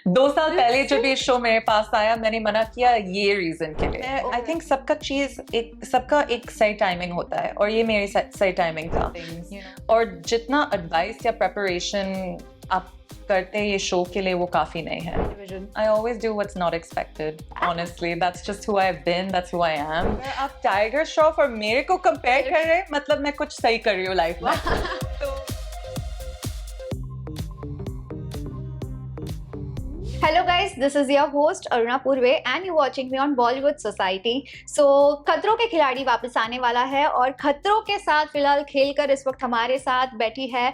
2 साल पहले जब ये शो मेरे पास आया मैंने मना किया ये रीजन के लिए। आई थिंक सबका एक सही टाइमिंग होता है और ये मेरी सही टाइमिंग था। और जितना एडवाइस या प्रेपरेशन आप करते हैं ये शो के लिए वो काफी नहीं है। I always do what's not expected. Honestly, that's just who I've been. That's who I am. आप टाइगर श्रॉफ और मेरे को कंपेयर कर रहे हैं, मतलब मैं कुछ सही कर रही हूँ लाइफ में। Hello guys, this is your host Aruna Purve and you're watching me on Bollywood Society. So खतरों के खिलाड़ी वापस आने वाला है और खतरों के साथ फिलहाल खेलकर इस वक्त हमारे साथ बैठी है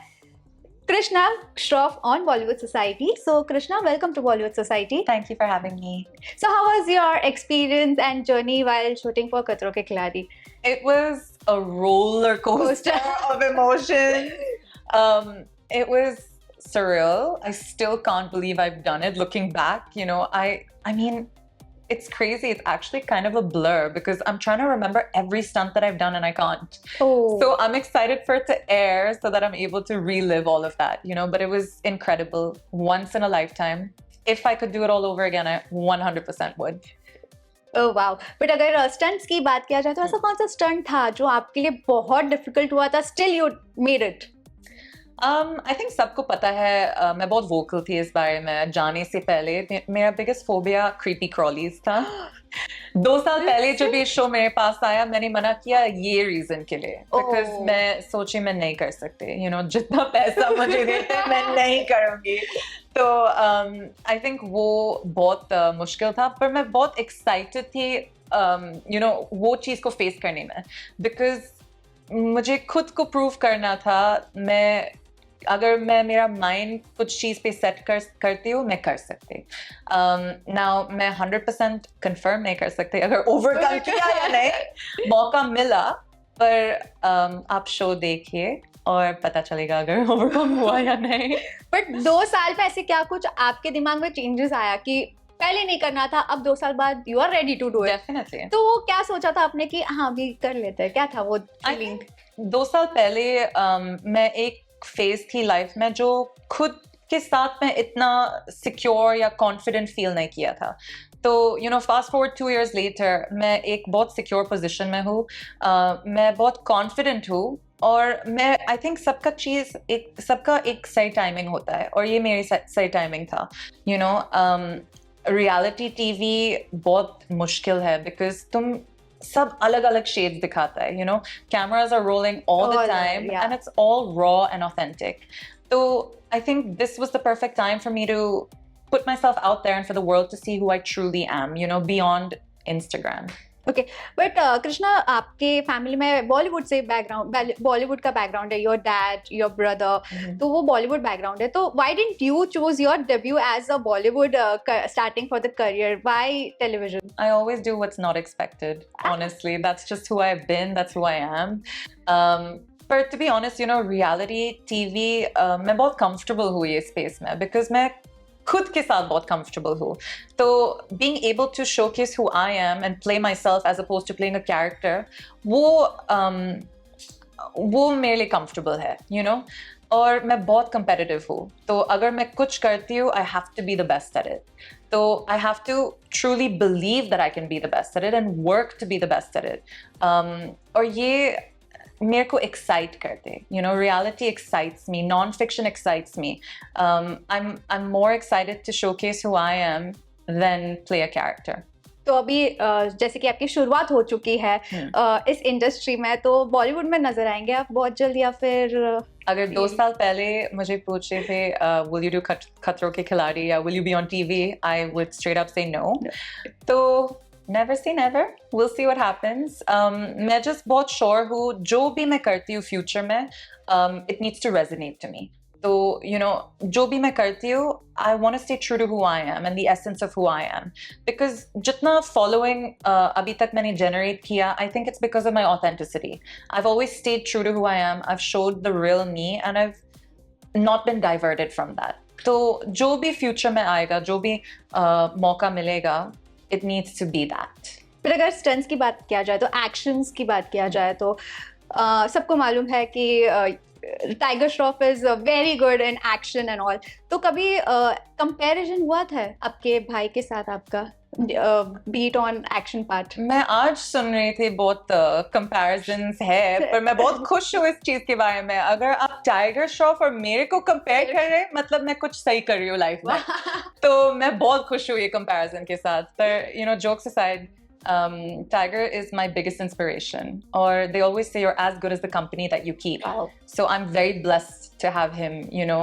Krishna Shroff on Bollywood Society. So Krishna, welcome to Bollywood Society. Thank you for having me. So how was your experience and journey while shooting for खतरों के खिलाड़ी? It was a roller coaster of emotions. It was surreal. I still can't believe I've done it. Looking back, you know, I mean, it's crazy. It's actually kind of a blur because I'm trying to remember every stunt that I've done and I can't. Oh. So I'm excited for it to air so that I'm able to relive all of that, you know, but it was incredible. Once in a lifetime. If I could do it all over again, I 100% would. Oh wow. But अगर stunts की बात किया जाए तो ऐसा कौन सा stunt था जो आपके लिए बहुत डिफिकल्ट हुआ था? Still you made it. I think सबको पता है मैं बहुत वोकल थी इस बारे में जाने से पहले। मेरा बिगेस्ट फोबिया क्रीपी क्रॉलीज था। 2 साल पहले जब ये शो मेरे पास आया मैंने मना किया ये रीजन के लिए बिकॉज मैं सोची मैं नहीं कर सकते, you know, जितना पैसा मुझे देते मैं नहीं करूँगी। तो आई थिंक वो बहुत मुश्किल था पर मैं बहुत एक्साइटेड थी you know, वो चीज़ को फेस करने में बिकॉज मुझे खुद को प्रूव करना था। अगर मैं मेरा माइंड कुछ चीज़ पे सेट करती हूँ मैं कर सकती। नाउ मैं 100% कंफर्म नहीं कर सकती अगर ओवरकम किया या नहीं। मौका मिला पर आप शो देखिए और पता चलेगा अगर ओवरकम हुआ या नहीं। बट 2 साल में ऐसे क्या कुछ आपके दिमाग में चेंजेस आया कि पहले नहीं करना था अब 2 साल बाद you are ready to do it? Definitely. तो वो क्या सोचा था आपने कि हाँ अभी कर लेते हैं? क्या था वो फीलिंग? 2 साल पहले मैं एक फेज थी लाइफ में जो खुद के साथ में इतना सिक्योर या कॉन्फिडेंट फील नहीं किया था। तो you know fast forward 2 years later मैं एक बहुत सिक्योर पोजीशन में हूँ। मैं बहुत कॉन्फिडेंट हूँ और मैं आई थिंक सबका एक सही टाइमिंग होता है और ये मेरी सही टाइमिंग था। यू नो रियलिटी टीवी बहुत मुश्किल है बिकॉज तुम सब अलग अलग शेड्स दिखाता है, you know, cameras are rolling all the time and it's all raw and authentic. So I think this was the perfect time for me to put myself out there and for the world to see who I truly am, you know, beyond Instagram. Okay but Krishna आपके family में बॉलीवुड से बॉलीवुड का background है, your dad your brother, तो वो Bollywood background है। तो why didn't you choose your debut as a Bollywood starting for the career? Why television? I always do what's not expected. Honestly, that's just who I've been. That's who I am. But to be honest, you know, reality TV मैं बहुत comfortable हूँ ये space में because मैं खुद के साथ बहुत comfortable हूँ। तो being able to showcase who I am and play myself as opposed to playing a character, वो मेरे लिए comfortable है, you know? और मैं बहुत competitive हूँ। तो अगर मैं कुछ करती हूँ, I have to be the best at it. तो I have to truly believe that I can be the best at it and work to be the best at it. और ये मेरे को excite करते, you know, reality excites me, non-fiction excites me. I'm more excited to showcase who I am than play a character. तो अभी जैसे कि आपकी शुरुआत हो चुकी है इस इंडस्ट्री में, तो बॉलीवुड में नजर आएंगे आप बहुत जल्द या फिर? अगर 2 साल पहले मुझे पूछ रहे थे will you do खतरों के खिलाड़ी या will you be on TV, I would straight up say no. तो never say never, we'll see what happens. मैं just बहुत sure हूँ जो भी मैं करती हूँ फ्यूचर में it needs to resonate to me. तो you know जो भी मैं करती हूँ I want to stay true to who I am and the essence of who I am because जितना following अभी तक मैंने generate किया I think it's because of my authenticity. I've always stayed true to who I am. I've showed the real me and I've not been diverted from that. तो जो भी future में आएगा, जो भी मौका मिलेगा, it needs to be that. फिर अगर स्टंट्स की बात किया जाए तो एक्शंस की बात किया जाए तो सबको मालूम है कि tiger Shroff is very good in action and all. तो कभी कंपैरिजन हुआ था आपके भाई के साथ आपका, बीट ऑन एक्शन पार्ट? मैं आज सुन रही थी बहुत कंपैरिजन्स है, पर मैं बहुत खुश हूँ इस चीज के बारे में. अगर आप टाइगर श्रॉफ और मेरे को कंपेयर कर रहे हैं, मतलब मैं कुछ सही कर रही हूँ लाइफ में. तो मैं बहुत खुश हूँ ये कंपैरिजन के साथ. पर you know, jokes aside, Tiger is my biggest inspiration, or they always say you're as good as the company that you keep. Wow. So I'm very blessed to have him, you know,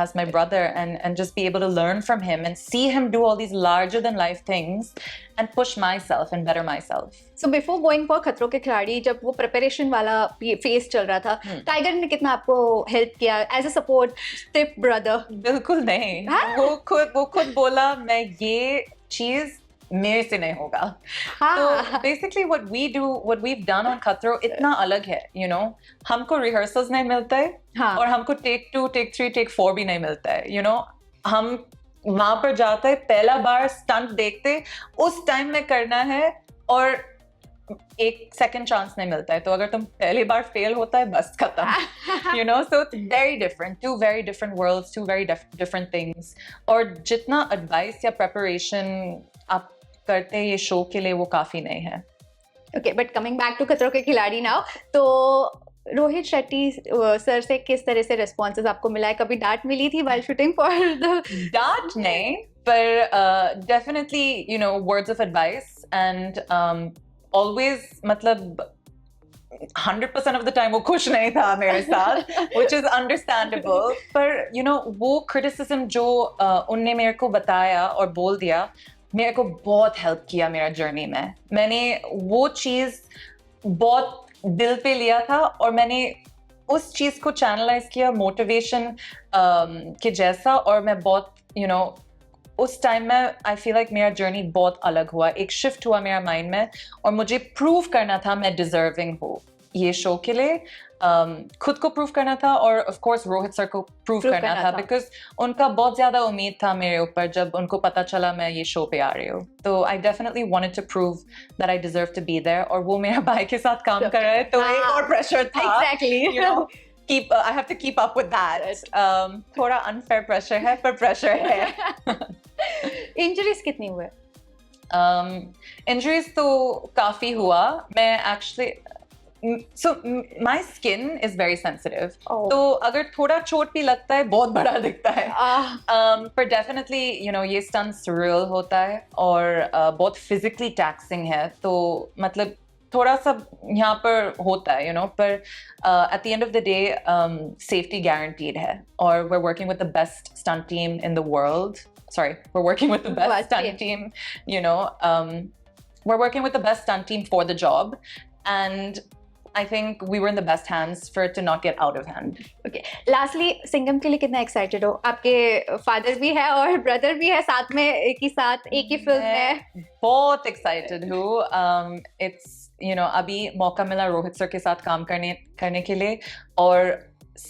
as my brother, and just be able to learn from him and see him do all these larger than life things and push myself and better myself. So before going for खतरों के खिलाड़ी, जब वो preparation वाला phase चल रहा था, tiger ने कितना आपको हेल्प किया as a supportive brother? बिल्कुल नहीं. वो खुद बोला मैं ये चीज मेरे से नहीं होगा. तो basically what we've done on खतरों इतना अलग है, you know. हमको रिहर्सल्स नहीं मिलता है, और हमको टेक 2, टेक 3, टेक 4 भी नहीं मिलता है, you know. हम वहां पर जाते हैं, पहला बार स्टंट देखते, उस टाइम में करना है, और एक सेकंड चांस नहीं मिलता है. तो अगर तुम पहली बार फेल होता है, बस खत्म. You know, so it's very different, two very different worlds, two very different things. और जितना एडवाइस या प्रिपरेशन आप करते हैं ये शो के लिए, वो काफी नहीं है. Okay, but coming back to खतरों के खिलाड़ी नाउ, तो रोहित शेट्टी सर से किस तरह से रिस्पॉन्सेस आपको मिला है? कभी डांट मिली थी while shooting for the? डांट नहीं, पर definitely, you know, words of advice, and always, मतलब 100% of the time वो खुश नहीं था मेरे साथ, which is understandable. पर you know, वो criticism जो उनने मेरे को बताया और बोल दिया, मेरे को बहुत हेल्प किया मेरा जर्नी में. मैंने वो चीज़ बहुत दिल पे लिया था, और मैंने उस चीज़ को चैनलाइज किया मोटिवेशन के जैसा, और मैं बहुत you know, उस टाइम में आई फील लाइक मेरा जर्नी बहुत अलग हुआ. एक शिफ्ट हुआ मेरा माइंड में, और मुझे प्रूव करना था मैं डिजर्विंग हूँ ये शो के लिए. खुद को प्रूव करना था, और ऑफ कोर्स रोहित सर को प्रूव करना था, बिकॉज उनका बहुत ज्यादा उम्मीद था मेरे ऊपर जब उनको पता चला मैं ये शो पे आ रही हूँ. तो I definitely wanted to prove that I deserve to be there, और वो मेरा भाई के साथ काम कर रहा है, तो एक और प्रेशर था. Exactly. You know, I have to keep up with that. थोड़ा unfair pressure है, पर pressure है. इंजरीज कितनी हुए? Injuries तो काफी हुआ. मैं actually, so my skin is very sensitive. तो अगर थोड़ा चोट भी लगता है, बहुत बड़ा दिखता है. पर definitely, you know, ये stunt surreal होता है, और बहुत physically taxing है. तो मतलब थोड़ा सा यहाँ पर होता है, you know, पर at the end of the day, safety guaranteed है, और we're working with the best stunt team in the world. Sorry, we're working with the best stunt team, you know. We're working with the best stunt team for the job, and I think we were in the best hands for it to not get out of hand. Okay. Lastly, Singham के लिए कितना excited हो? आपके father भी है और brother भी है साथ में, एक ही साथ एक ही फिल्म में. बहुत excited हूँ. It's, you know, अभी मौका मिला रोहित सर के साथ काम करने के लिए, और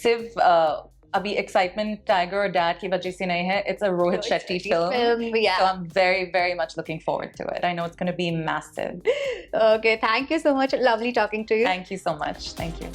सिर्फ अभी एक्साइटमेंट टाइगर और डैड की वजह से नहीं है. It's a Rohit Shetty film. Yeah. So I'm very, very much looking forward to it. I know it's going to be massive. Okay, thank you so much. Lovely talking to you. Thank you so much. Thank you.